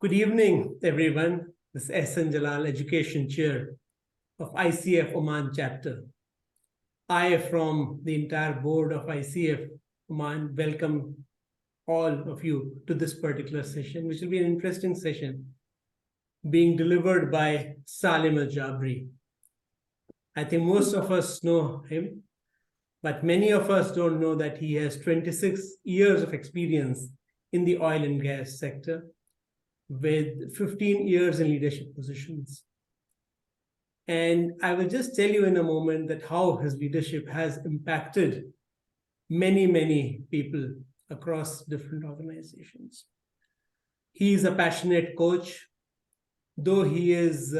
Good evening, everyone. This is Ehsan Jalal, Education Chair of ICF Oman chapter. I, from the entire board of ICF Oman, welcome all of you to this particular session, which will be an interesting session being delivered by Salem Al Jabri. I think most of us know him, but many of us don't know that he has 26 years of experience in the oil and gas sector, with 15 years in leadership positions. And I will just tell you in a moment that how his leadership has impacted many, many people across different organizations. He is a passionate coach, though he is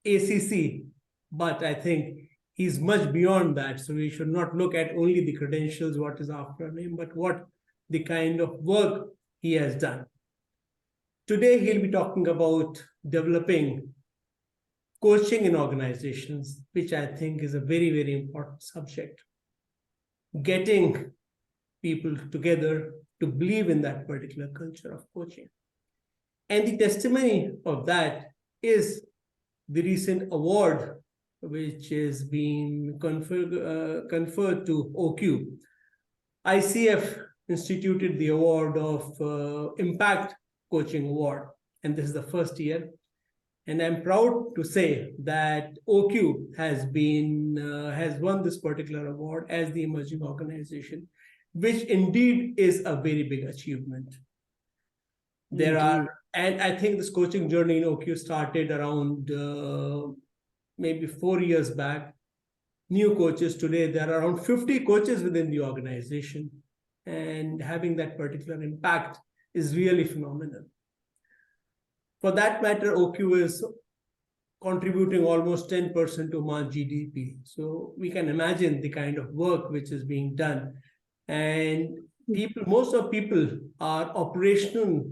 ACC, but I think he's much beyond that. So we should not look at only the credentials, what is after a name, but what the kind of work he has done. Today, he'll be talking about developing coaching in organizations, which I think is a very, very important subject. Getting people together to believe in that particular culture of coaching. And the testimony of that is the recent award, which is being conferred to OQ. ICF instituted the award of Impact Coaching Award, and this is the first year. And I'm proud to say that OQ has won this particular award as the emerging organization, which indeed is a very big achievement. And I think this coaching journey in OQ started around maybe 4 years back. New coaches today, there are around 50 coaches within the organization, and having that particular impact is really phenomenal. For that matter, OQ is contributing almost 10% to Oman GDP. So we can imagine the kind of work which is being done. And most of people are operational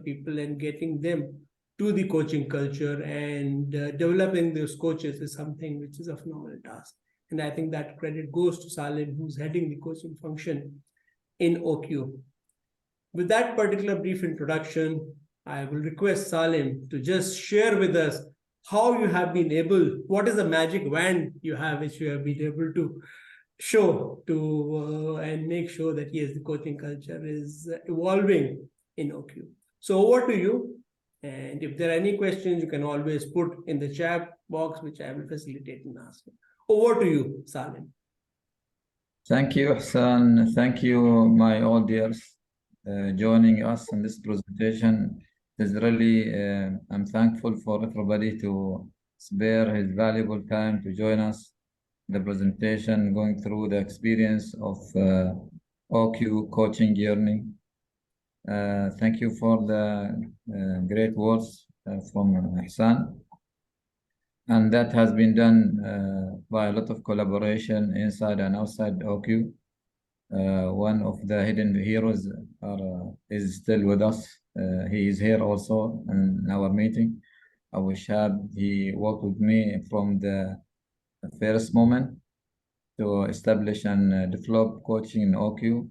people, and getting them to the coaching culture and developing those coaches is something which is a phenomenal task. And I think that credit goes to Salem, who's heading the coaching function in OQ. With that particular brief introduction, I will request Salem to just share with us how you have been able, what is the magic wand you have, which you have been able to show to and make sure that, yes, the coaching culture is evolving in OQ. So over to you. And if there are any questions, you can always put in the chat box, which I will facilitate and ask. Over to you, Salem. Thank you, Hassan. Thank you, my audience, joining us in this presentation. It's really, I'm thankful for everybody to spare his valuable time to join us in the presentation, going through the experience of OQ coaching journey. Thank you for the great words from Hassan. And that has been done by a lot of collaboration inside and outside OQ. One of the hidden heroes is still with us. He is here also in our meeting. Abu Shab, he worked with me from the first moment to establish and develop coaching in OQ.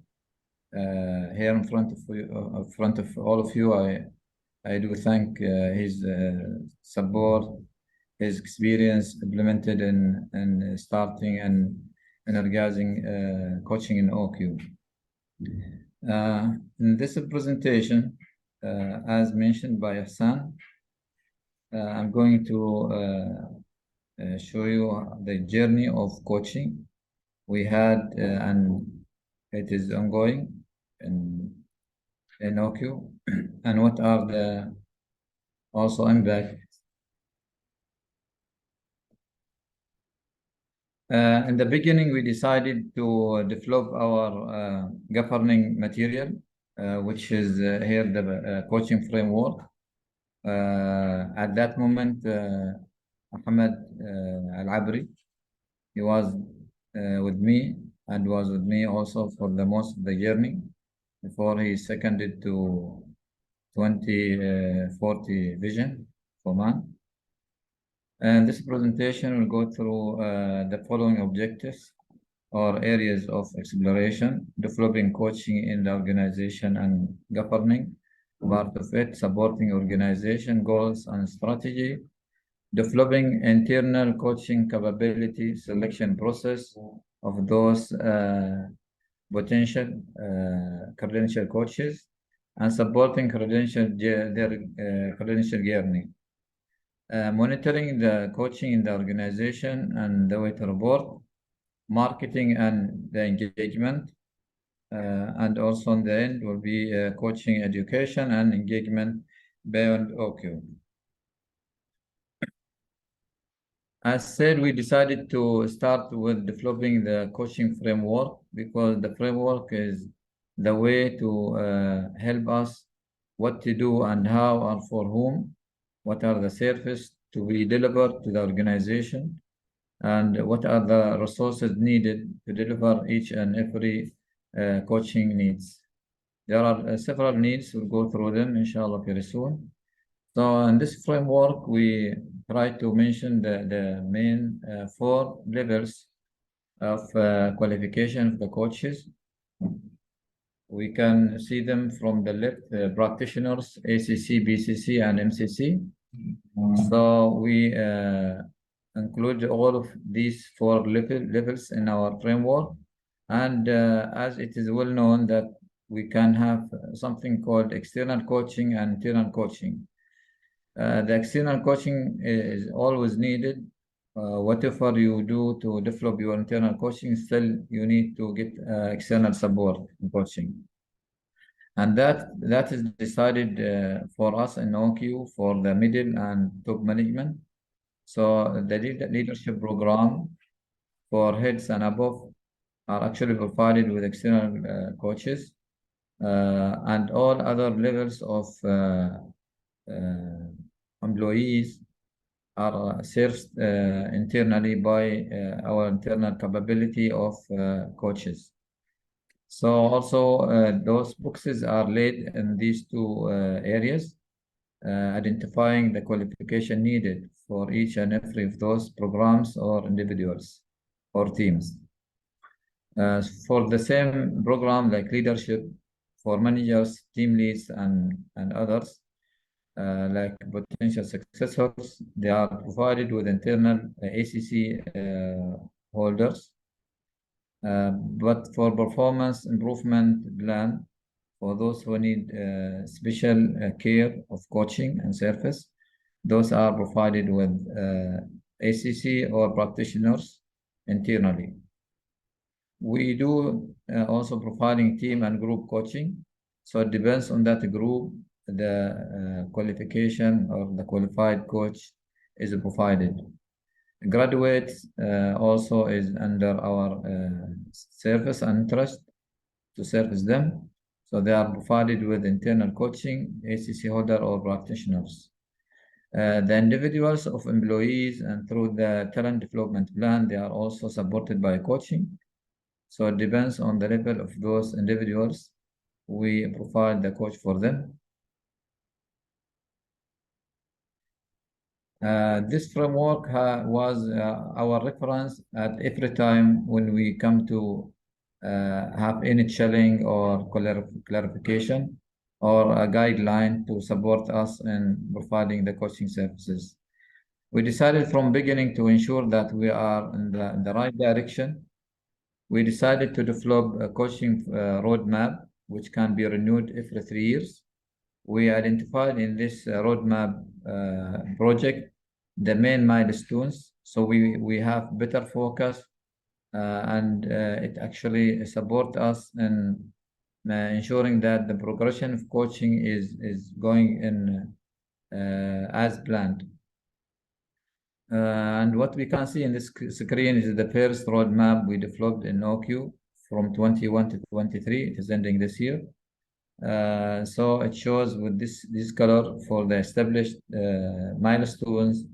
Here in front of all of you, I do thank his support, his experience implemented in starting and energizing coaching in OQ. In this presentation, as mentioned by Hassan, I'm going to show you the journey of coaching we had, and it is ongoing in OQ, and what are the also impact. In the beginning, we decided to develop our governing material, which is here the coaching framework. At that moment, Ahmed Al Jabri, he was with me and was with me also for the most of the journey before he seconded to 2040 vision for Oman. And this presentation will go through the following objectives or areas of exploration: developing coaching in the organization and governing, part of it, supporting organization goals and strategy, developing internal coaching capability, selection process of those potential credential coaches, and supporting their credential journey. Monitoring the coaching in the organization and the way to report, marketing and the engagement, and also in the end will be coaching education and engagement beyond OQ. As said, we decided to start with developing the coaching framework because the framework is the way to help us what to do and how and for whom, what are the services to be delivered to the organization, and what are the resources needed to deliver each and every coaching needs. There are several needs. We'll go through them, inshallah, very soon. So in this framework, we try to mention the main 4 levels of qualification of the coaches. We can see them from the left, practitioners, ACC, BCC, and MCC. So we include all of these 4 levels in our framework. And as it is well known that we can have something called external coaching and internal coaching. The external coaching is always needed. Whatever you do to develop your internal coaching, still you need to get external support in coaching. And that is decided for us in OQ for the middle and top management. So the leadership program for heads and above are actually provided with external coaches, and all other levels of employees are served internally by our internal capability of coaches. So also those boxes are laid in these 2 areas, identifying the qualification needed for each and every of those programs or individuals or teams. For the same program like leadership, for managers, team leads, and others, like potential successors, they are provided with internal ACC holders. But for performance improvement plan, for those who need special care of coaching and service, those are provided with ACC or practitioners internally. We do also providing team and group coaching. So it depends on that group, the qualification or the qualified coach is provided. Graduates also is under our service and interest to service them. So they are provided with internal coaching, ACC holder or practitioners. The individuals of employees and through the talent development plan, they are also supported by coaching. So it depends on the level of those individuals. We provide the coach for them. This framework was our reference at every time when we come to have any challenge or clarification or a guideline to support us in providing the coaching services. We decided from beginning to ensure that we are in the right direction. We decided to develop a coaching roadmap, which can be renewed every 3 years. We identified in this roadmap project the main milestones, so we have better focus, and it actually support us in ensuring that the progression of coaching is going in as planned. And what we can see in this screen is the first roadmap we developed in OQ from 21 to 23. It is ending this year. So it shows with this color for the established milestones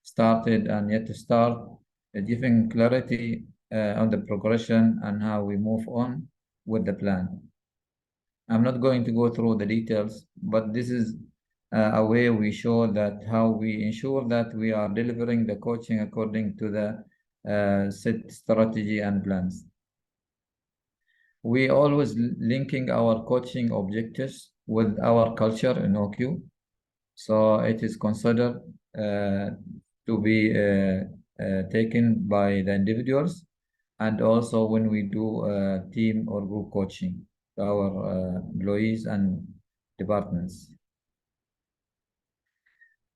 started and yet to start, giving clarity on the progression and how we move on with the plan. I'm not going to go through the details, but this is a way we show that how we ensure that we are delivering the coaching according to the set strategy and plans. We always linking our coaching objectives with our culture in OQ. So it is considered to be taken by the individuals, and also when we do team or group coaching to our employees and departments.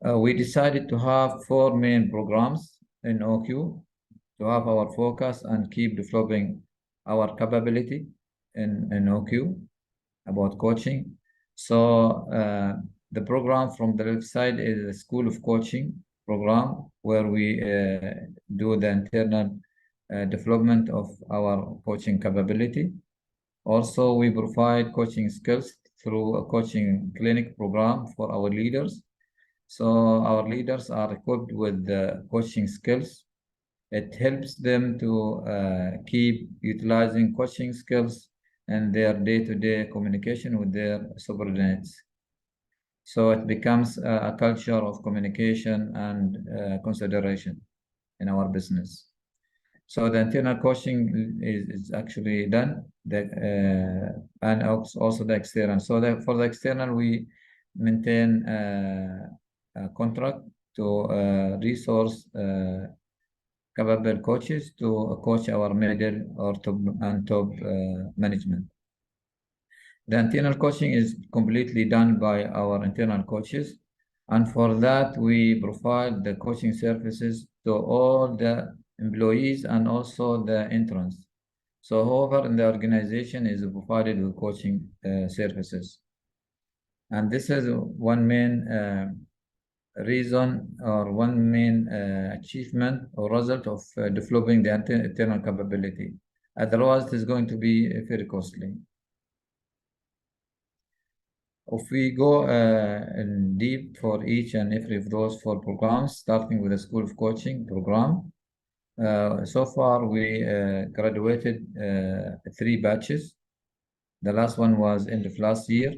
We decided to have 4 main programs in OQ to have our focus and keep developing our capability in OQ about coaching. So the program from the left side is a School of Coaching program where we do the internal development of our coaching capability. Also, we provide coaching skills through a coaching clinic program for our leaders. So our leaders are equipped with the coaching skills. It helps them to keep utilizing coaching skills in their day-to-day communication with their subordinates. So it becomes a culture of communication and consideration in our business. So the internal coaching is actually done, and also the external. So for the external, we maintain a contract to resource capable coaches to coach our middle or top management. The internal coaching is completely done by our internal coaches. And for that, we provide the coaching services to all the employees and also the interns. So whoever in the organization is provided with coaching services. And this is one main reason or one main achievement or result of developing the internal capability. Otherwise, it is going to be very costly. If we go in deep for each and every of those 4 programs, starting with the School of Coaching program, so far we graduated 3 batches. The last one was end of last year.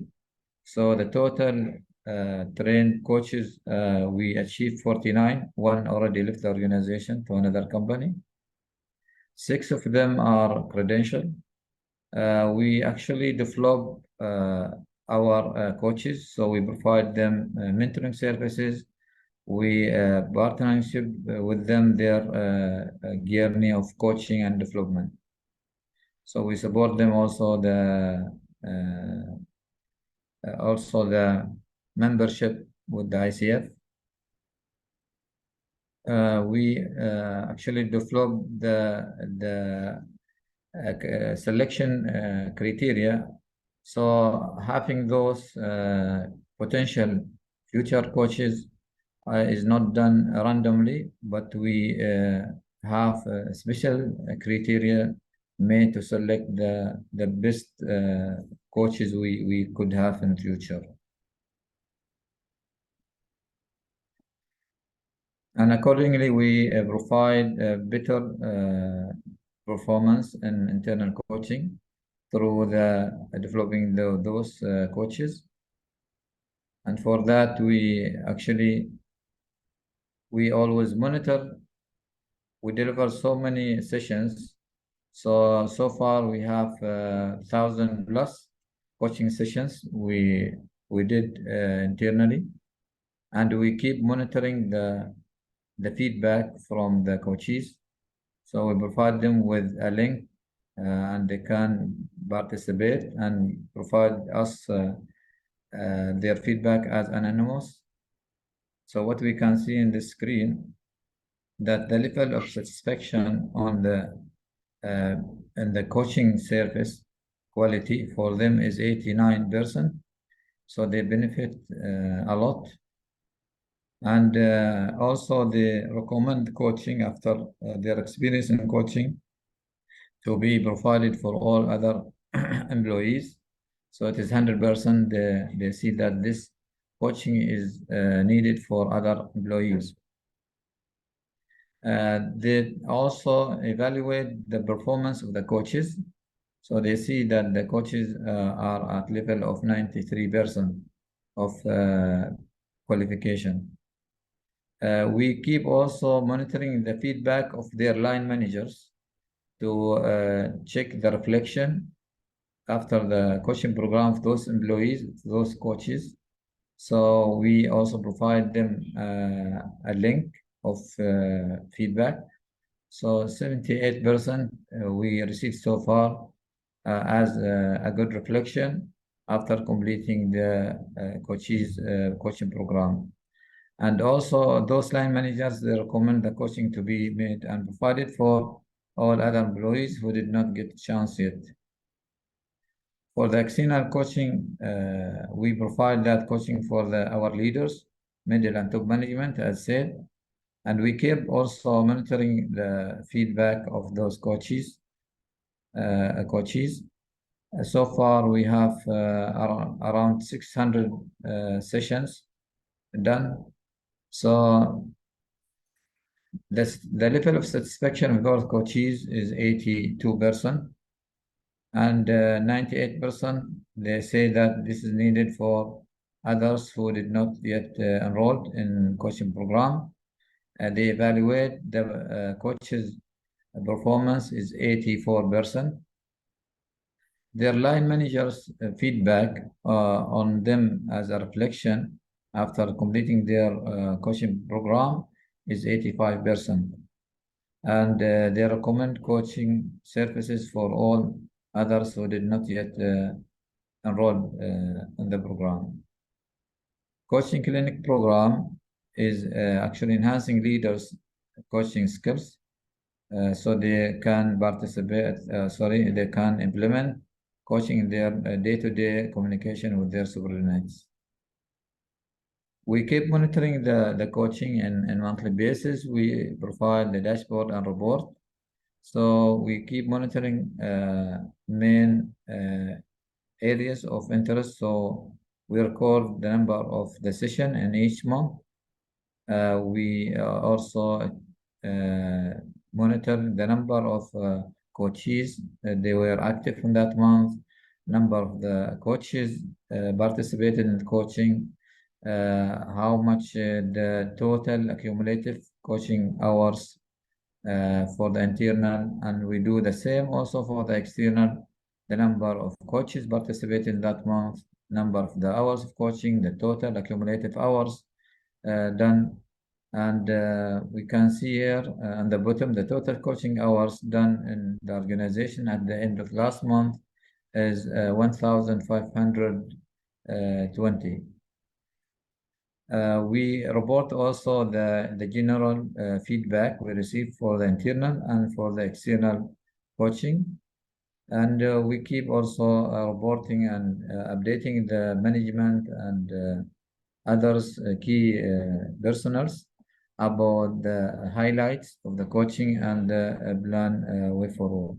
So the total trained coaches, we achieved 49. One already left the organization to another company. 6 of them are credentialed. We actually develop our coaches, so we provide them mentoring services. We partnership with them their journey of coaching and development. So we support them also the membership with the ICF. We actually develop the selection criteria. So having those potential future coaches is not done randomly, but we have a special criteria made to select the best coaches we could have in the future. And accordingly, we provide better performance in internal coaching through developing those coaches. And for that, we always monitor. We deliver so many sessions. So far we have 1,000 plus coaching sessions we did internally, and we keep monitoring the feedback from the coaches. So we provide them with a link and they can participate and provide us their feedback as anonymous. So what we can see in the screen, that the level of satisfaction on in the coaching service quality for them is 89%. So they benefit a lot. And also they recommend coaching after their experience in coaching to be provided for all other employees. So it is 100%. They see that this coaching is needed for other employees. They also evaluate the performance of the coaches. So they see that the coaches are at level of 93% of qualification. We keep also monitoring the feedback of their line managers to check the reflection after the coaching program of those employees, those coaches. So we also provide them a link of feedback. So 78% we received so far as a good reflection after completing the coaching program. And also those line managers, they recommend the coaching to be made and provided for all other employees who did not get a chance yet. For the external coaching, we provide that coaching for our leaders, middle and top management, as said, and we keep also monitoring the feedback of those coaches. So far, we have around 600 sessions done. So the level of satisfaction with those coaches is 82%. And 98% they say that this is needed for others who did not yet enrolled in coaching program. They evaluate the coaches' performance is 84%. Their line managers' feedback on them as a reflection after completing their coaching program is 85%. And they recommend coaching services for all others who did not yet enroll in the program. Coaching clinic program is actually enhancing leaders' coaching skills so they can participate, they can implement coaching in their day-to-day communication with their subordinates. We keep monitoring the coaching in monthly basis. We provide the dashboard and report. So we keep monitoring main areas of interest. So we record the number of the session in each month. We also monitor the number of coaches they were active in that month, number of the coaches participated in coaching, how much the total accumulative coaching hours for the internal, and we do the same also for the external, the number of coaches participating that month, number of the hours of coaching, the total accumulative hours done. And we can see here on the bottom, the total coaching hours done in the organization at the end of last month is 1,520. We report also the general feedback we receive for the internal and for the external coaching. And we keep also reporting and updating the management and others key personals about the highlights of the coaching and the plan way forward.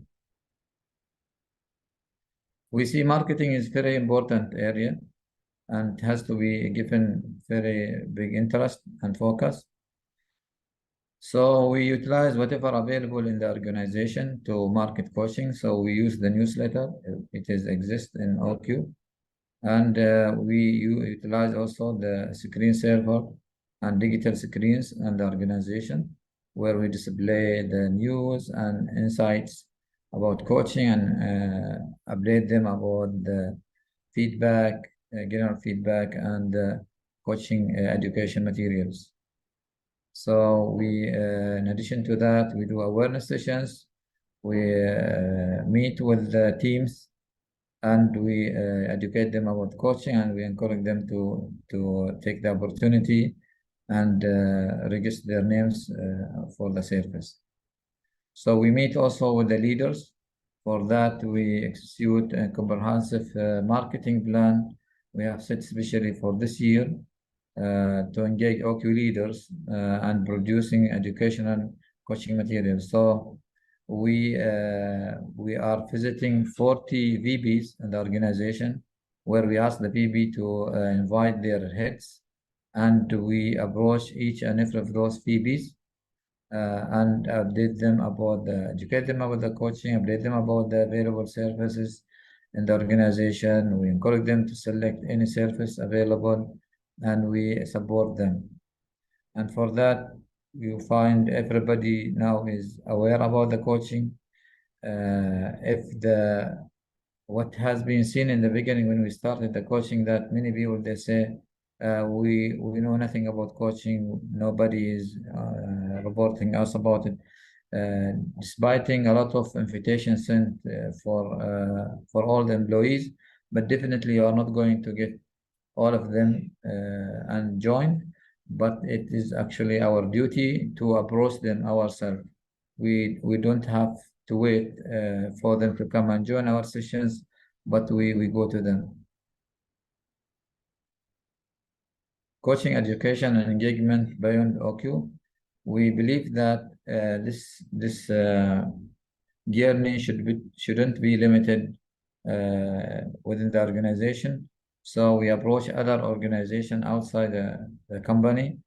We see marketing is very important area and has to be given very big interest and focus. So we utilize whatever available in the organization to market coaching. So we use the newsletter. It is exists in OQ. And we utilize also the screen server and digital screens and the organization where we display the news and insights about coaching and update them about the feedback, general feedback, and coaching education materials. So we, in addition to that, we do awareness sessions. We meet with the teams and we educate them about coaching, and we encourage them to take the opportunity and register their names for the service. So we meet also with the leaders. For that, we execute a comprehensive marketing plan we have set especially for this year to engage OQ leaders and producing educational coaching materials. So we are visiting 40 VBs in the organization where we ask the VB to invite their heads, and we approach each and every of those VBs and update them about educate them about the coaching, update them about the available services in the organization. We encourage them to select any service available and we support them. And for that, you find everybody now is aware about the coaching. If the what has been seen in the beginning when we started the coaching, that many people, they say, we know nothing about coaching. Nobody is reporting us about it. Despite a lot of invitations sent for all the employees, but definitely you are not going to get all of them and join. But it is actually our duty to approach them ourselves. We don't have to wait for them to come and join our sessions, but we go to them. Coaching, education, and engagement beyond OQ. We believe that this journey shouldn't be limited within the organization. So we approach other organization outside the company.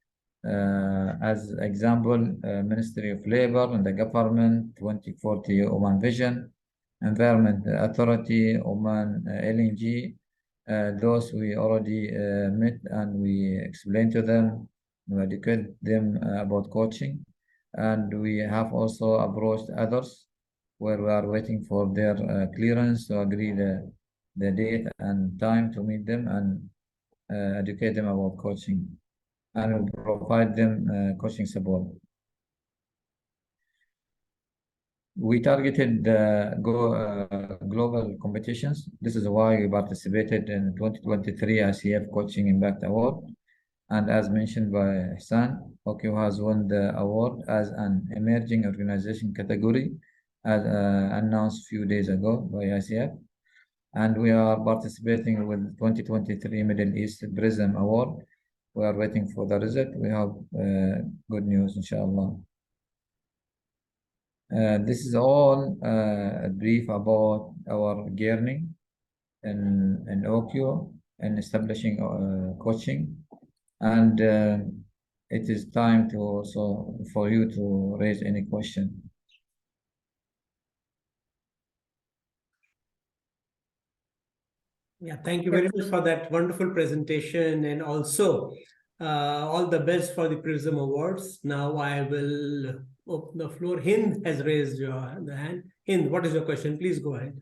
As example, Ministry of Labor and the government, 2040 Oman Vision, Environment Authority, Oman LNG. Those we already met and we explained to them, we educate them about coaching. And we have also approached others where we are waiting for their clearance to agree the date and time to meet them and educate them about coaching and provide them coaching support. We targeted the global competitions. This is why we participated in 2023 ICF Coaching Impact Award. And as mentioned by Hassan, OQ has won the award as an emerging organization category, as announced a few days ago by ICF. And we are participating with 2023 Middle East Prism Award. We are waiting for the result. We have good news, inshallah. This is all a brief about our journey in OQ and establishing coaching. And it is time to also for you to raise any question. Yeah, thank you very much for that wonderful presentation, and also all the best for the Prism Awards. Now I will open the floor. Hind has raised the hand. Hind, what is your question? Please go ahead.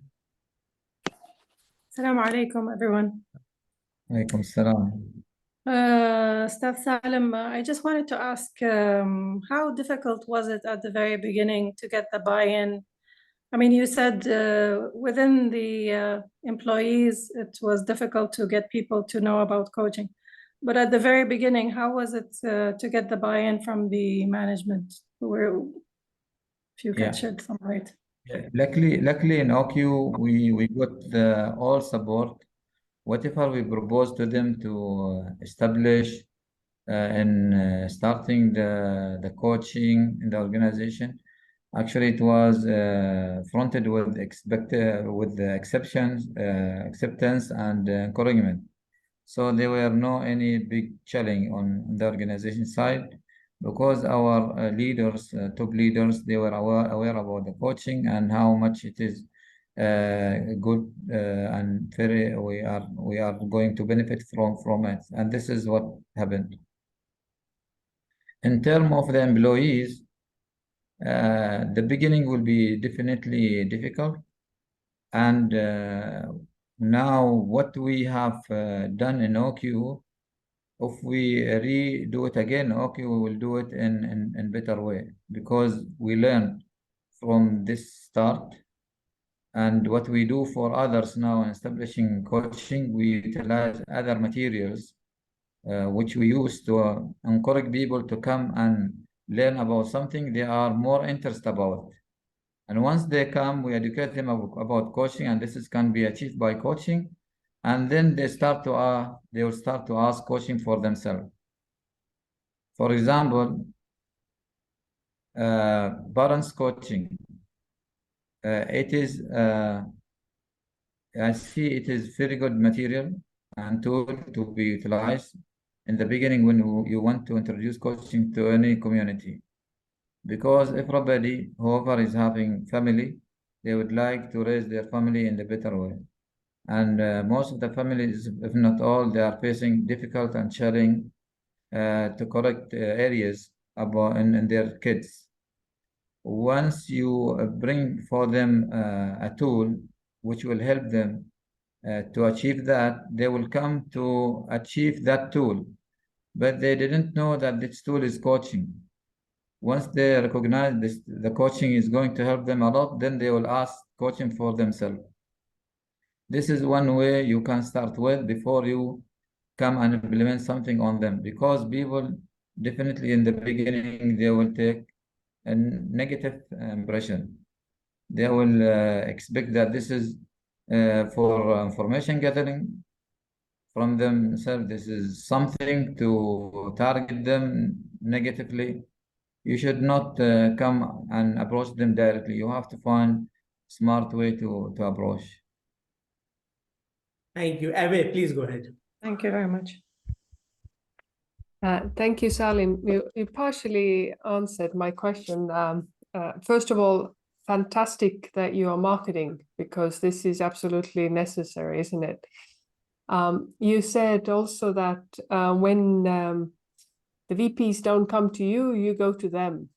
Assalamu alaikum, everyone. Alaikum salam. Staff Salem, I just wanted to ask, how difficult was it at the very beginning to get the buy-in? I mean, you said within the employees, it was difficult to get people to know about coaching. But at the very beginning, how was it to get the buy-in from the management? If you can shed some light. Yeah. Luckily in OQ, we got all support. Whatever we proposed to them to establish in starting the coaching in the organization, actually it was fronted with the acceptance and encouragement. So there were no any big challenge on the organization side, because our leaders, top leaders, they were aware about the coaching and how much it is good and very we are going to benefit from it, and this is what happened. In terms of the employees, the beginning will be definitely difficult, and now what we have done in OQ, if we redo it again, okay, we will do it in better way, because we learned from this start. And what we do for others now in establishing coaching, we utilize other materials which we use to encourage people to come and learn about something they are more interested about. And once they come, we educate them about coaching, and this can be achieved by coaching. And then they will start to ask coaching for themselves. For example, parents coaching. It is I see it is very good material and tool to be utilized in the beginning when you want to introduce coaching to any community, because everybody, whoever is having family, they would like to raise their family in the better way. And most of the families, if not all, they are facing difficult and challenging to correct areas about in their kids. Once you bring for them a tool which will help them to achieve that, they will come to achieve that tool. But they didn't know that this tool is coaching. Once they recognize this, the coaching is going to help them a lot, then they will ask coaching for themselves. This is one way you can start with before you come and implement something on them, because people definitely in the beginning, they will take a negative impression. They will expect that this is for information gathering from themselves. This is something to target them negatively. You should not come and approach them directly. You have to find smart way to approach. Thank you. Ave, please go ahead. Thank you very much. Thank you, Salim. You partially answered my question. First of all, fantastic that you are marketing, because this is absolutely necessary, isn't it? You said also that when the VPs don't come to you, you go to them.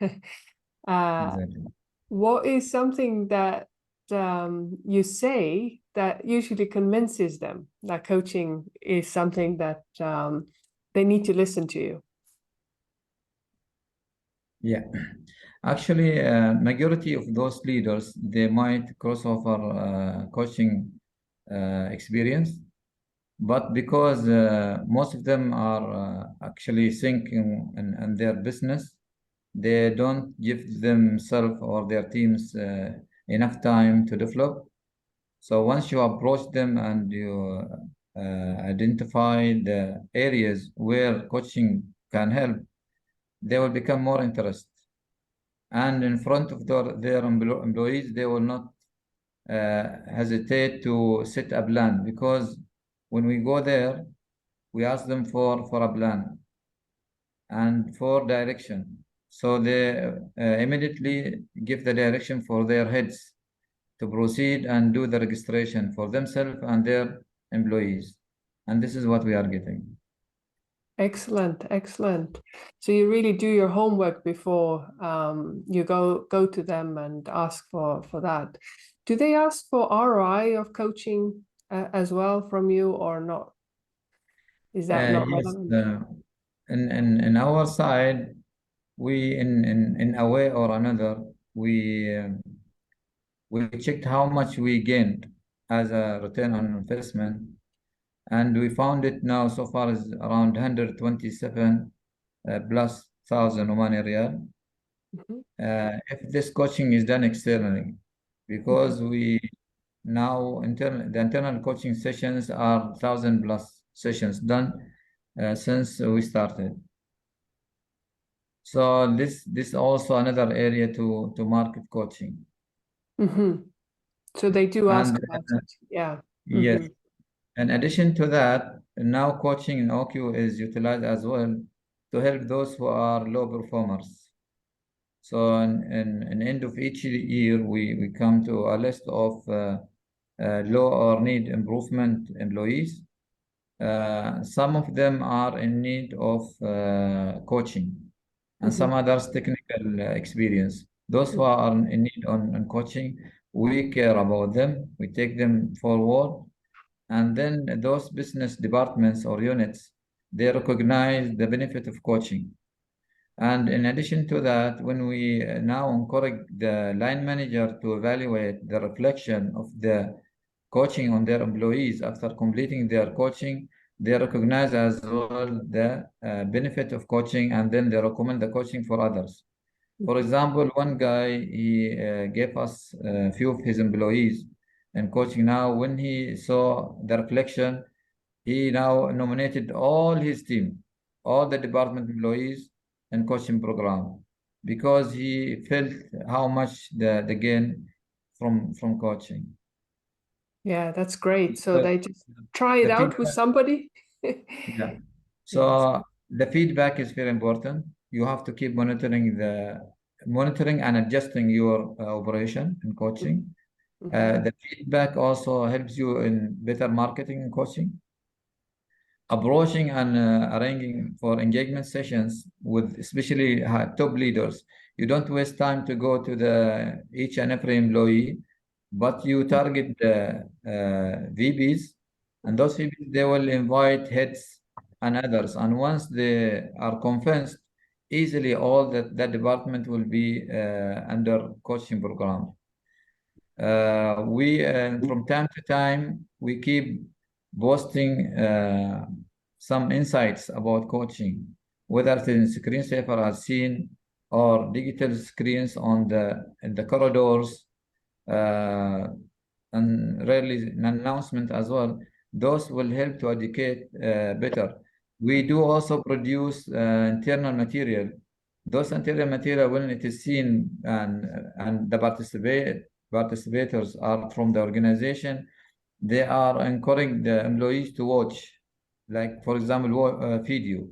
Exactly. What is something that you say that usually convinces them that coaching is something that they need to listen to you? Yeah, actually, majority of those leaders, they might cross over coaching experience, but because most of them are actually thinking in their business, they don't give themselves or their teams enough time to develop. So once you approach them and you identify the areas where coaching can help, they will become more interested. And in front of their employees, they will not hesitate to set a plan, because when we go there, we ask them for a plan and for direction. So they immediately give the direction for their heads to proceed and do the registration for themselves and their employees. And this is what we are getting. Excellent, excellent. So you really do your homework before you go to them and ask for that. Do they ask for ROI of coaching as well from you, or not? Is that not Yes, relevant? in our side, we in a way or another, we checked how much we gained as a return on investment, and we found it now so far is around 127 plus thousand Omani Riyal. If this coaching is done externally, because we now the internal coaching sessions are 1,000 plus sessions done since we started. So this also another area to market coaching. So they do ask And about it. Yeah. yes, in addition to that, now coaching in OQ is utilized as well to help those who are low performers. So in end of each year, we come to a list of low or need improvement employees. Some of them are in need of coaching, and some others technical experience. Those who are in need on coaching, we care about them. We take them forward, and then those business departments or units, they recognize the benefit of coaching. And in addition to that, when we now encourage the line manager to evaluate the reflection of the coaching on their employees after completing their coaching, they recognize as well the benefit of coaching, and then they recommend the coaching for others. For example, one guy, he gave us a few of his employees in coaching. Now, when he saw the reflection, he now nominated all his team, all the department employees and coaching program, because he felt how much the gain from coaching. Yeah, that's great. So The- they just try it the out with feedback- somebody. Yeah. So the feedback is very important. You have to keep monitoring and adjusting your operation and coaching. The feedback also helps you in better marketing and coaching. Approaching and arranging for engagement sessions with especially top leaders. You don't waste time to go to each and every employee, but you target the VPs, and those VPs, they will invite heads and others. And once they are convinced, easily all that department will be under coaching program. We from time to time we keep posting some insights about coaching, whether it is screensaver as seen or digital screens on in the corridors, and rarely an announcement as well. Those will help to educate better. We do also produce internal material. Those internal material, when it is seen and the participators are from the organization, they are encouraging the employees to watch, like for example, video.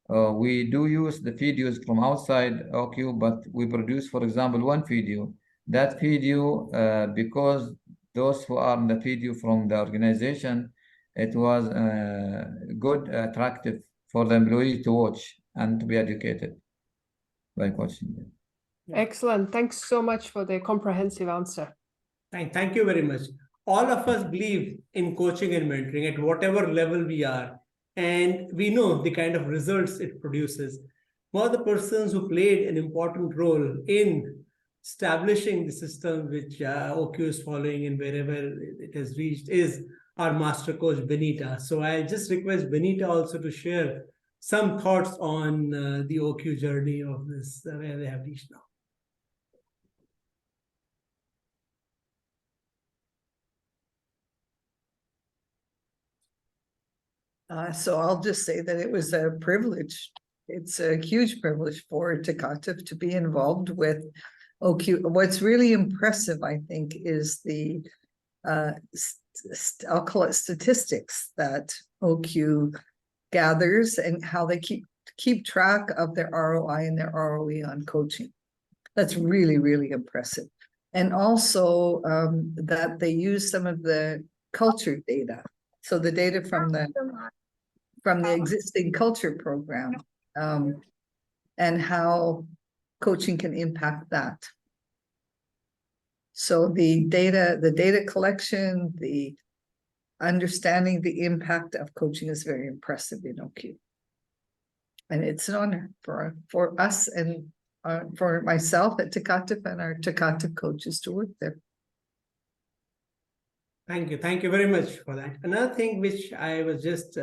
We do use the videos from outside OQ, but we produce, for example, one video. That video, because those who are in the video from the organization, it was good, attractive for the employee to watch and to be educated by coaching them. Yeah. Excellent. Thanks so much for the comprehensive answer. Thank you very much. All of us believe in coaching and mentoring at whatever level we are, and we know the kind of results it produces. One of the persons who played an important role in establishing the system which OQ is following and wherever it has reached is our master coach, Benita. So I just request Benita also to share some thoughts on the OQ journey of this, where they have reached now. So I'll just say that it was a privilege. It's a huge privilege for Takatif to be involved with OQ. What's really impressive, I think, is the, I'll call it statistics that OQ gathers and how they keep track of their ROI and their ROE on coaching. That's really, really impressive. And also that they use some of the culture data. So the data from the existing culture program and how coaching can impact that. So the data collection, the understanding the impact of coaching is very impressive in OQ. And it's an honor for us and for myself at Takatif and our Takatif coaches to work there. Thank you very much for that. Another thing which I was just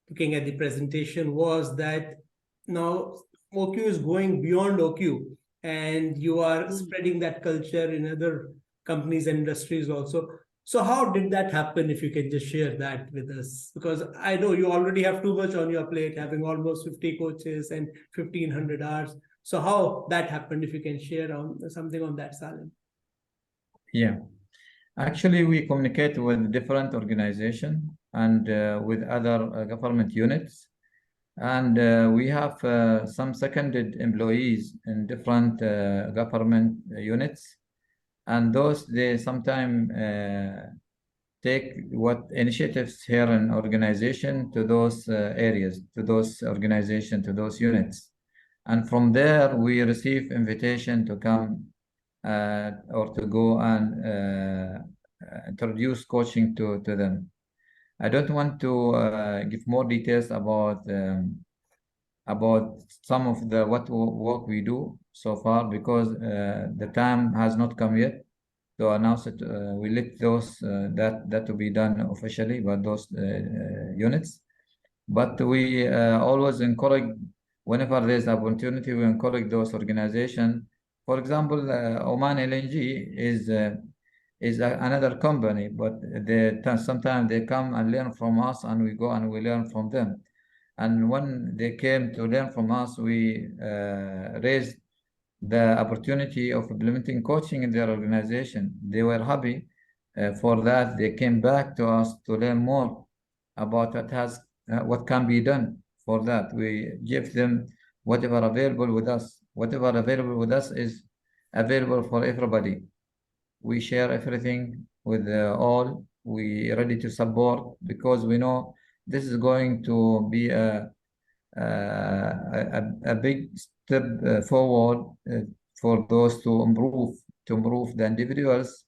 looking at the presentation was that now OQ is going beyond OQ, and you are spreading that culture in other companies and industries also. So how did that happen, if you can just share that with us? Because I know you already have too much on your plate, having almost 50 coaches and 1,500 hours. So how that happened, if you can share on something on that, Salem. Yeah. Actually, we communicate with different organizations and with other government units. And we have some seconded employees in different government units. And those, they sometimes take what initiatives here in organization to those areas, to those organizations, to those units. And from there, we receive invitation to come or to go and introduce coaching to them. I don't want to give more details about some of the work we do so far, because the time has not come yet to announce it. We let those that to be done officially by those units. But we always encourage, whenever there's opportunity, we encourage those organizations. For example, OMan LNG is another company, but sometimes they come and learn from us, and we go and we learn from them. And when they came to learn from us, we raised the opportunity of implementing coaching in their organization. They were happy for that. They came back to us to learn more about what can be done for that. We give them whatever available with us. Whatever available with us is available for everybody. We share everything with all. We are ready to support, because we know this is going to be a big step forward for those to improve the individuals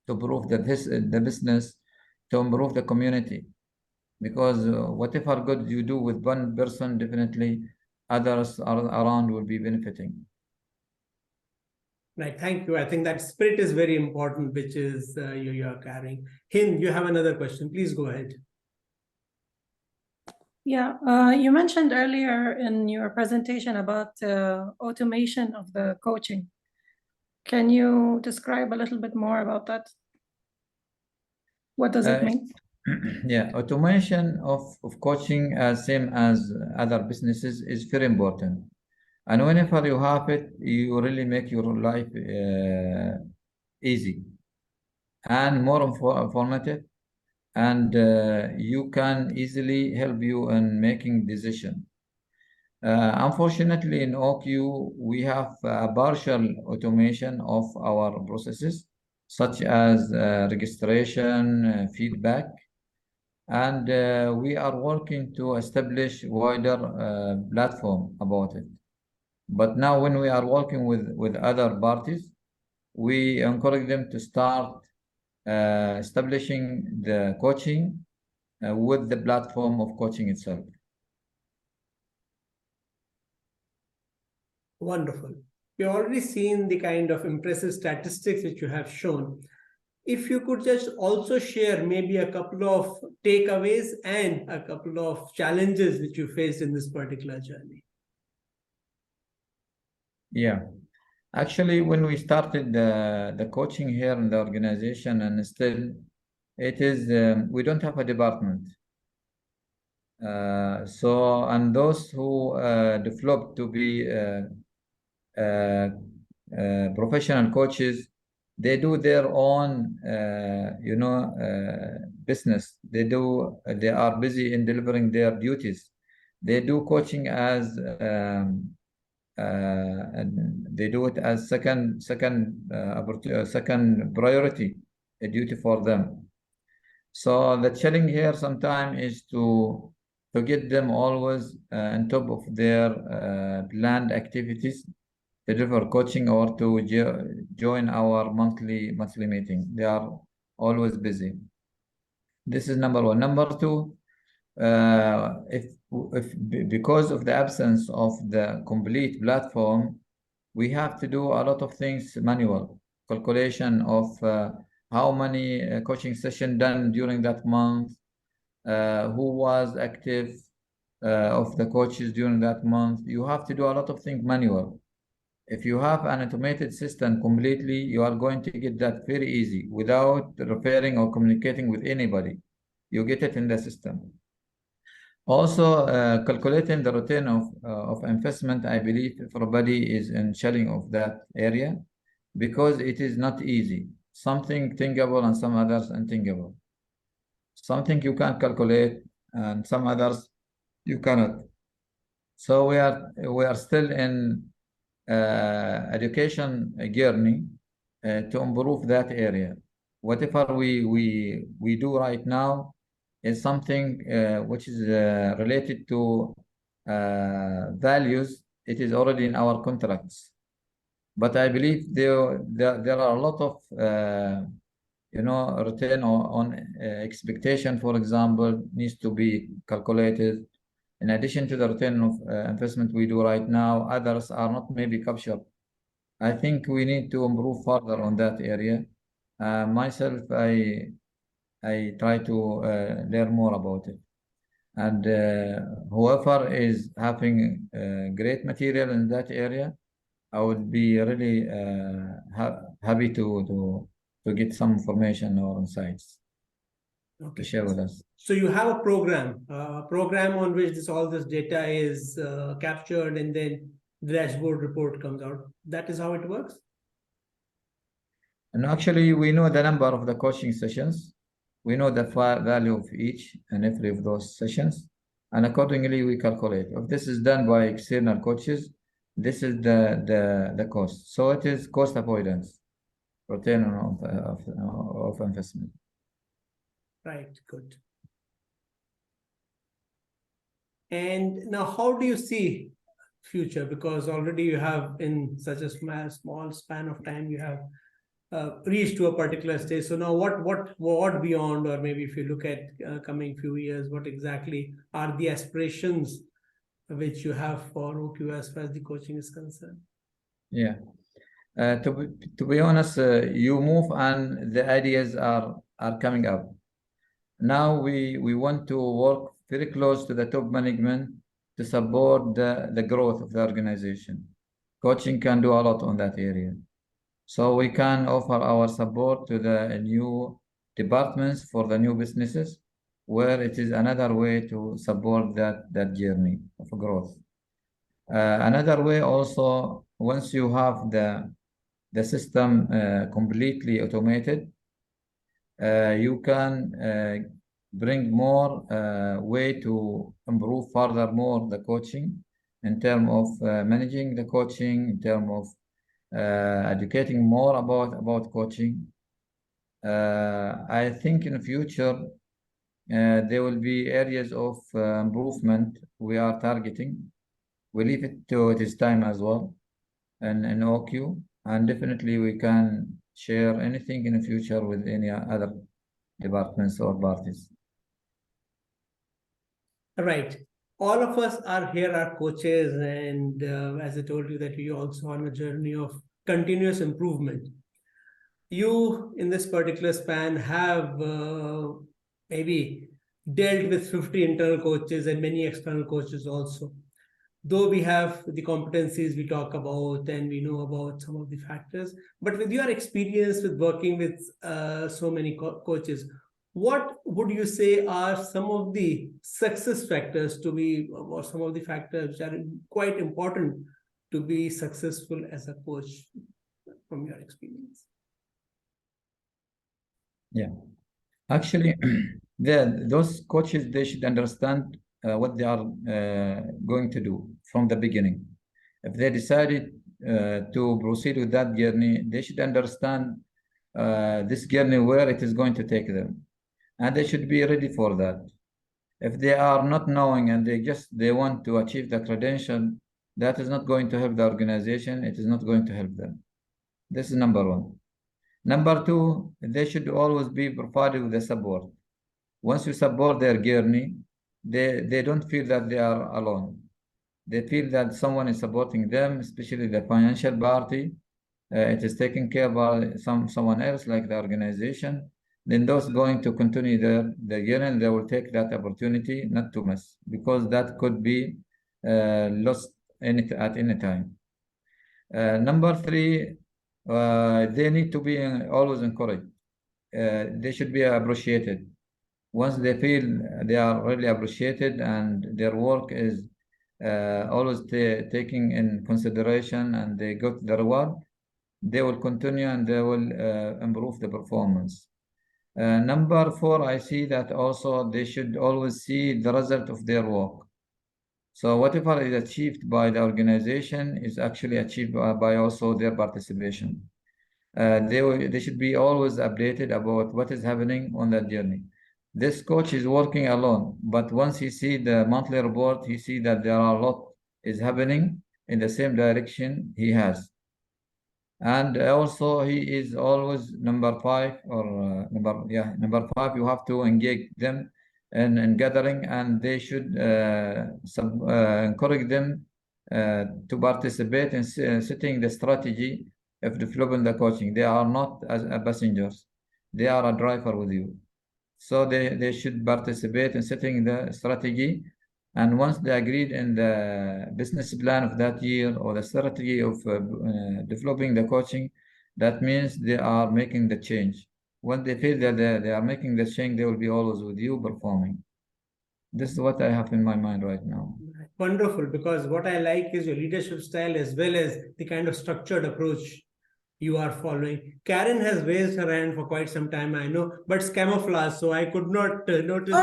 to improve the business, to improve the community. Because whatever good you do with one person, definitely others around will be benefiting. Right, thank you. I think that spirit is very important, which is you are carrying. Hind, you have another question. Please go ahead. Yeah, you mentioned earlier in your presentation about automation of the coaching. Can you describe a little bit more about that? What does it mean? Yeah, automation of coaching, same as other businesses, is very important. And whenever you have it, you really make your life easy and more informative, and you can easily help you in making decision. Unfortunately, in OQ, we have a partial automation of our processes, such as registration, feedback, and we are working to establish wider platform about it. But now when we are working with other parties, we encourage them to start establishing the coaching with the platform of coaching itself. Wonderful. We've already seen the kind of impressive statistics which you have shown. If you could just also share maybe a couple of takeaways and a couple of challenges which you faced in this particular journey. Yeah. Actually, when we started the coaching here in the organization, and still it is, we don't have a department. And those who developed to be professional coaches, they do their own, business. They are busy in delivering their duties. They do coaching as and they do it as second priority, a duty for them. So the challenge here sometimes is to get them always on top of their planned activities, to deliver coaching or to join our monthly meeting. They are always busy. This is number one. Number two, if because of the absence of the complete platform, we have to do a lot of things manual, calculation of how many coaching session done during that month, who was active of the coaches during that month. You have to do a lot of things manual. If you have an automated system completely, you are going to get that very easy without referring or communicating with anybody. You get it in the system. Also, calculating the return of investment, I believe everybody is in challenge of that area, because it is not easy. Something thinkable and some others unthinkable. Something you can calculate and some others you cannot. So we are still in education journey to improve that area. Whatever we do right now is something which is related to values. It is already in our contracts, but I believe there are a lot of return on expectation, for example, needs to be calculated. In addition to the return of investment we do right now, others are not maybe captured. I think we need to improve further on that area. Myself, I try to learn more about it. And whoever is having great material in that area, I would be really happy to get some information or insights to share with us. So you have a program on which all this data is captured, and then the dashboard report comes out. That is how it works? And actually, we know the number of the coaching sessions. We know the value of each and every of those sessions. And accordingly, we calculate. If this is done by external coaches, this is the cost. So it is cost avoidance, return of investment. Right, good. And now, how do you see future? Because already you have, in such a small span of time, you have reached to a particular stage. So now what beyond, or maybe if you look at coming few years, what exactly are the aspirations which you have for OQ as far as the coaching is concerned? Yeah. To be honest, you move and the ideas are coming up. Now we want to work very close to the top management to support the growth of the organization. Coaching can do a lot on that area. So we can offer our support to the new departments for the new businesses, where it is another way to support that journey of growth. Another way also, once you have the system completely automated, you can bring more way to improve furthermore the coaching in terms of managing the coaching, in terms of educating more about coaching. I think in the future there will be areas of improvement we are targeting. We leave it to its time as well in OQ, and definitely we can share anything in the future with any other departments or parties. Right. All of us are here are coaches, and as I told you that we also on a journey of continuous improvement. You in this particular span have maybe dealt with 50 internal coaches and many external coaches also. Though we have the competencies we talk about and we know about some of the factors, but with your experience with working with so many coaches, what would you say are some of the success factors to be, or some of the factors which are quite important to be successful as a coach from your experience? Yeah, actually, those coaches, they should understand what they are going to do from the beginning. If they decided to proceed with that journey, they should understand this journey, where it is going to take them, and they should be ready for that. If they are not knowing and they want to achieve the credential, that is not going to help the organization. It is not going to help them. This is number one. Number two, they should always be provided with the support. Once you support their journey, they don't feel that they are alone. They feel that someone is supporting them, especially the financial party. It is taken care by someone else, like the organization. Then those going to continue their journey, they will take that opportunity not to miss, because that could be lost at any time. Number three, they need to be always encouraged. They should be appreciated. Once they feel they are really appreciated and their work is always taking in consideration and they got the reward, they will continue and they will improve the performance. Number four, I see that also they should always see the result of their work. So whatever is achieved by the organization is actually achieved by also their participation. They should be always updated about what is happening on that journey. This coach is working alone, but once he see the monthly report, he see that there are a lot is happening in the same direction he has. And also he is always number five, or number five, you have to engage them in gathering, and they should encourage them to participate in setting the strategy of developing the coaching. They are not as passengers, they are a driver with you. So they should participate in setting the strategy, and once they agreed in the business plan of that year or the strategy of developing the coaching, that means they are making the change. When they feel that they are making the change, they will be always with you performing. This is what I have in my mind right now. Wonderful, because what I like is your leadership style as well as the kind of structured approach you are following. Karen has raised her hand for quite some time, I know, but it's camouflage, so I could not notice.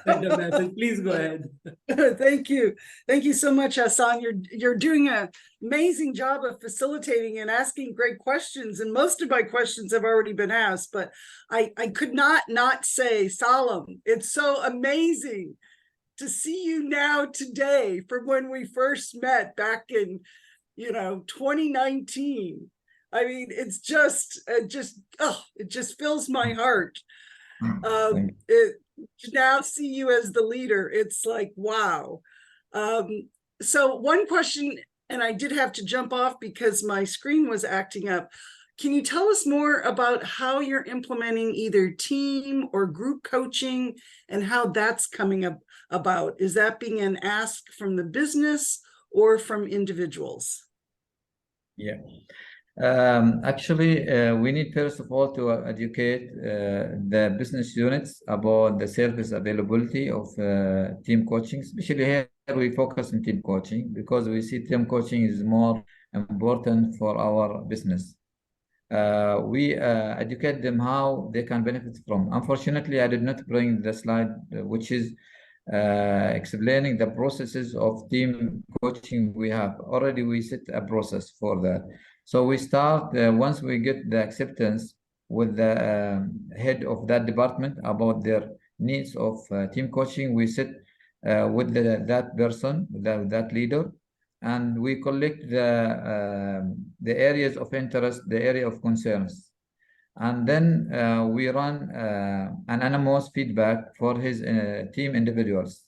Send a message. Please go ahead. Thank you. Thank you so much, Hassan. You're doing an amazing job of facilitating and asking great questions. And most of my questions have already been asked, but I could not say, Salem, it's so amazing to see you now today from when we first met back in 2019. I mean, it's just, it just fills my heart. Thank To now see you as the leader, it's like, wow. So one question, and I did have to jump off because my screen was acting up. Can you tell us more about how you're implementing either team or group coaching and how that's coming about? Is that being an ask from the business or from individuals? Yeah. Actually, we need first of all to educate the business units about the service availability of team coaching. Especially here, we focus on team coaching because we see team coaching is more important for our business. We educate them how they can benefit from. Unfortunately, I did not bring the slide, which is explaining the processes of team coaching we have. Already we set a process for that. So we start, once we get the acceptance with the head of that department about their needs of team coaching, we sit with that person, that leader, and we collect the areas of interest, the area of concerns. And then we run an anonymous feedback for his team individuals.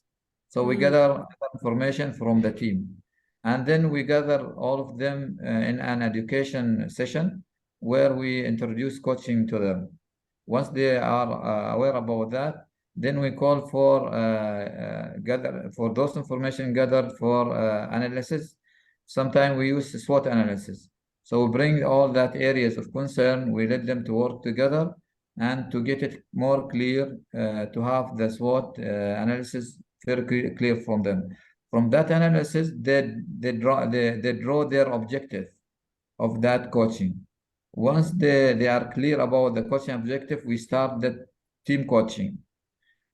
So we gather information from the team. And then we gather all of them in an education session where we introduce coaching to them. Once they are aware about that, then we call for gather for those information gathered for analysis. Sometimes we use SWOT analysis. So we bring all that areas of concern, we let them to work together and to get it more clear, to have the SWOT analysis very clear from them. From that analysis, they draw their objective of that coaching. Once they are clear about the coaching objective, we start the team coaching.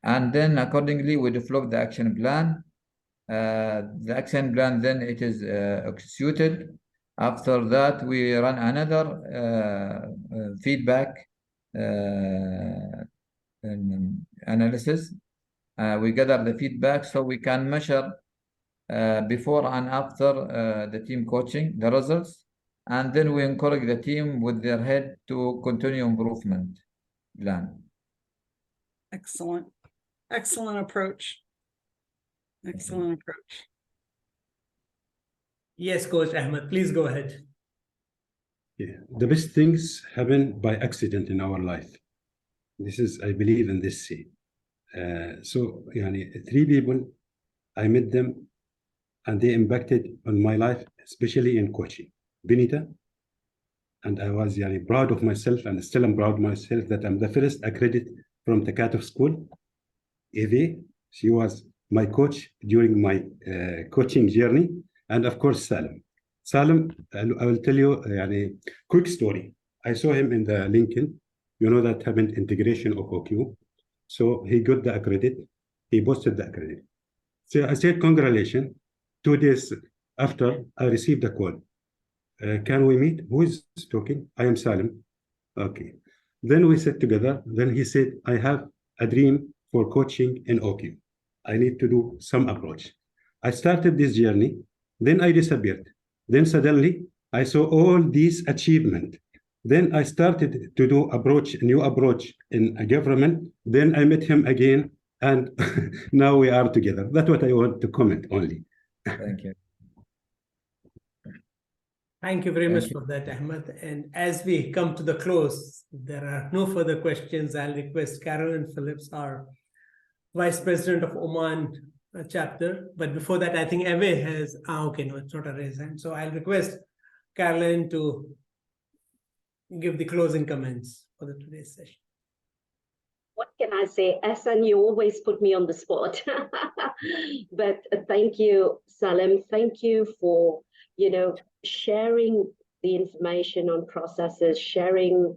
And then accordingly, we develop the action plan. The action plan, then it is executed. After that, we run another feedback analysis. We gather the feedback so we can measure before and after the team coaching, the results. And then we encourage the team with their head to continue improvement plan. Excellent. Excellent approach. Excellent approach. Yes, Coach Ahmed, please go ahead. Yeah, the best things happen by accident in our life. This is, I believe in this say. So, three people, I met them and they impacted on my life, especially in coaching. Benita, and I was proud of myself, and still I'm proud of myself that I'm the first accredited from the Cat of School. Evie, she was my coach during my coaching journey, and of course Salem. Salem, I will tell you a quick story. I saw him in the LinkedIn. You know that happened integration of OQ. So he got the accredit. He posted the accredit. So I said, congratulations. 2 days after, I received a call. Can we meet? Who is talking? I am Salem. Okay. Then we sat together. Then he said, I have a dream for coaching in OQ. I need to do some approach. I started this journey. Then I disappeared. Then suddenly I saw all these achievements. Then I started to do new approach in a government. Then I met him again, and now we are together. That's what I want to comment only. Thank you. Thank you very much for that, Ahmed. And as we come to the close, there are no further questions. I'll request Carolyn Phillips, our Vice President of Oman chapter. But before that, I think Eve has, okay, no, it's not a raised hand. So I'll request Carolyn to give the closing comments for today's session. What can I say? Ehsan, you always put me on the spot. But thank you, Salem. Thank you for, sharing the information on processes, sharing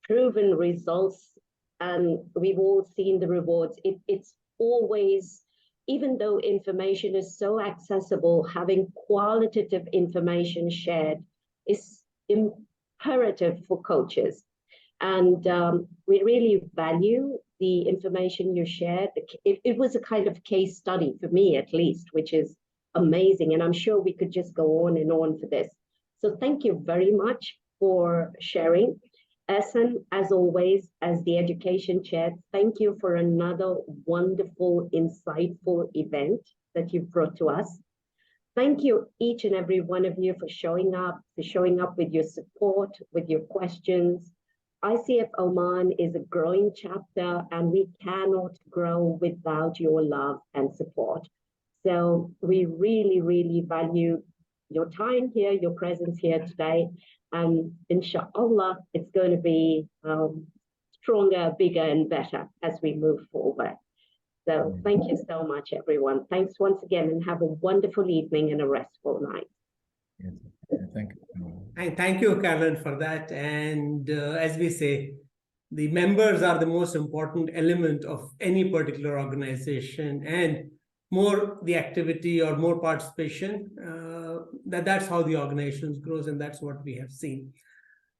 proven results, and we've all seen the rewards. It's always, even though information is so accessible, having qualitative information shared is imperative for coaches. And we really value the information you shared. It was a kind of case study for me, at least, which is amazing. And I'm sure we could just go on and on for this. So thank you very much for sharing. Ehsan, as always, as the education chair, thank you for another wonderful, insightful event that you've brought to us. Thank you, each and every one of you, for showing up with your support, with your questions. ICF Oman is a growing chapter, and we cannot grow without your love and support. So we really, really value your time here, your presence here today. And inshallah, it's going to be stronger, bigger, and better as we move forward. So thank you so much, everyone. Thanks once again, and have a wonderful evening and a restful night. Yes. Thank you. And thank you, Carolyn, for that. And as we say, the members are the most important element of any particular organization, and more the activity or more participation, that's how the organization grows, and that's what we have seen.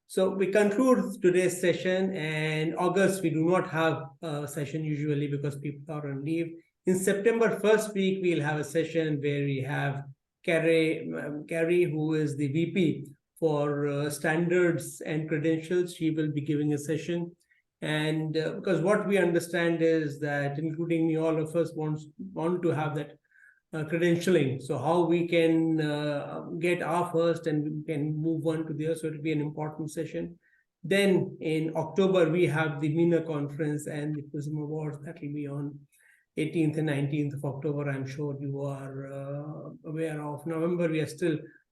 So we conclude today's session, and August, we do not have a session usually because people are on leave. In September first week, we'll have a session where we have Carrie, who is the VP for standards and credentials. She will be giving a session. And because what we understand is that, including me, all of us want to have that credentialing. So how we can get our first and we can move on to the other. So it'll be an important session. Then in October, we have the MENA conference and the PRISM Awards. That will be on 18th and 19th of October. I'm sure you are aware of. November,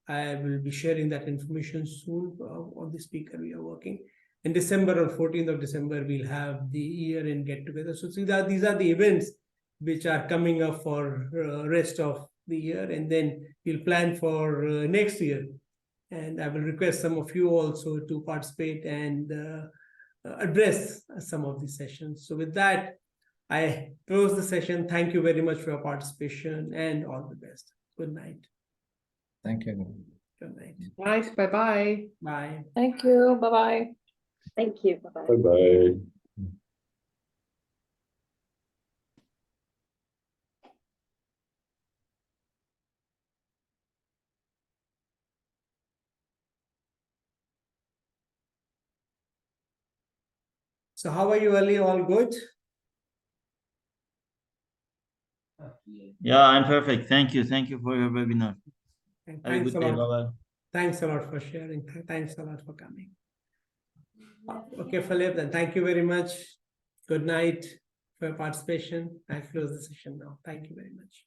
I will be sharing that information soon on the speaker we are working. In December, on 14th of December, we'll have the year-end get-together. So these are the events which are coming up for rest of the year, and then we'll plan for next year. And I will request some of you also to participate and address some of these sessions. So with that, I close the session. Thank you very much for your participation, and all the best. Good night. Thank you. Good night. Nice. Bye-bye. Bye. Thank you. Bye-bye. Thank you. Bye-bye. Bye-bye. So how are you, Ali? All good? Yeah, I'm perfect. Thank you. Thank you for your webinar. And Have a thanks good a day. lot. Bye-bye. Thanks a lot for sharing. Thanks a lot for coming. Okay, Philip, then thank you very much. Good night for your participation. I close the session now. Thank you very much.